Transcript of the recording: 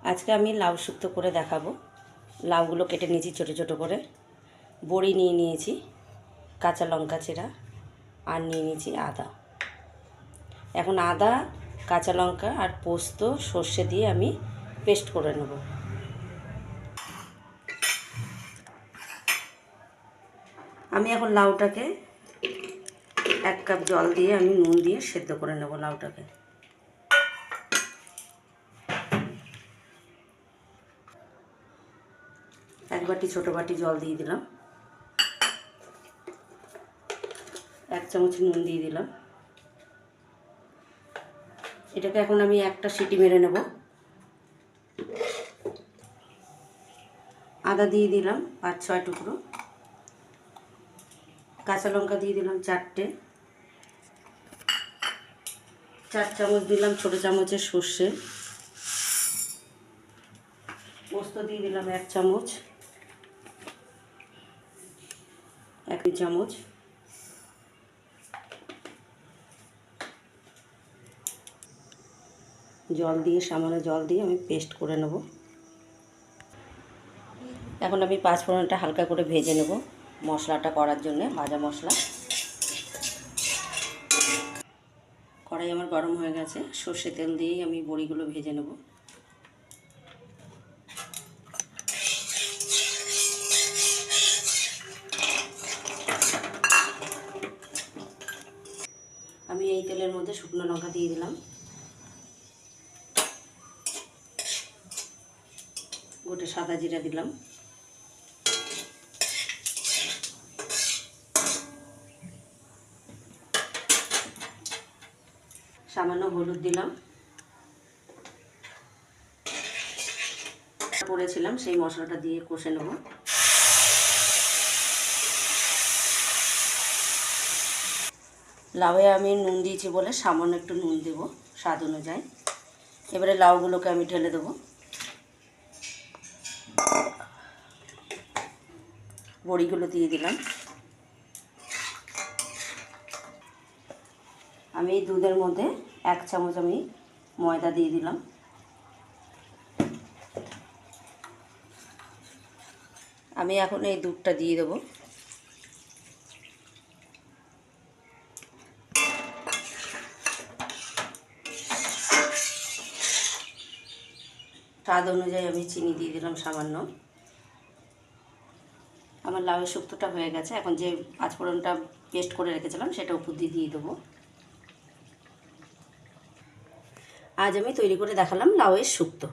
আজকে আমি লাউ শুক্তো করে দেখাবো। লাউগুলো কেটে নিয়েছি ছোটো ছোটো করে, বড়ি নিয়ে নিয়েছি, কাঁচা লঙ্কা চেরা, আর নিয়ে নিয়েছি আদা। এখন আদা, কাঁচা লঙ্কা আর পোস্ত সর্ষে দিয়ে আমি পেস্ট করে নেব। আমি এখন লাউটাকে 1 কাপ জল দিয়ে আমি নুন দিয়ে সেদ্ধ করে নেব লাউটাকে। এক বাটি ছোটো বাটি জল দিয়ে দিলাম, 1 চামচ নুন দিয়ে দিলাম। এটাকে এখন আমি একটা সিটি মেরে নেব। আদা দিয়ে দিলাম 5-6 টুকরো, কাঁচা লঙ্কা দিয়ে দিলাম 4টে, 4 চামচ দিলাম ছোটো চামচের সর্ষে, পোস্ত দিয়ে দিলাম 1 চামচ, 1 চামচ, জল দিয়ে সামান্য জল দিয়ে আমি পেস্ট করে নেব। এখন আমি 5 ফোড়নটা হালকা করে ভেজে নেব মশলাটা করার জন্য, ভাজা মশলা। কড়াই আমার গরম হয়ে গেছে, সর্ষে তেল দিয়েই আমি বড়িগুলো ভেজে নেব। আমি এই তেলের মধ্যে শুকনো লঙ্কা দিয়ে দিলাম, গোটা সাদা জিরা দিলাম, সামান্য হলুদ দিলাম, করেছিলাম সেই মশলাটা দিয়ে কষে নেব। লাউয়ে আমি নুন দিয়েছি বলে সামান্য একটু নুন দেব স্বাদ অনুযায়ী। এবারে লাউগুলোকে আমি ঢেলে দেব। বড়িগুলো দিয়ে দিলাম। আমি এই দুধের মধ্যে 1 চামচ আমি ময়দা দিয়ে দিলাম। আমি এখন এই দুধটা দিয়ে দেবো। স্বাদ অনুযায়ী আমি চিনি দিয়ে দিলাম সামান্য। আমার লাউয়ের শুক্তোটা হয়ে গেছে। এখন যে 5 ফোড়নটা পেস্ট করে রেখেছিলাম সেটা উপর দিয়ে দেবো। আজ আমি তৈরি করে দেখালাম লাউয়ের শুক্তো।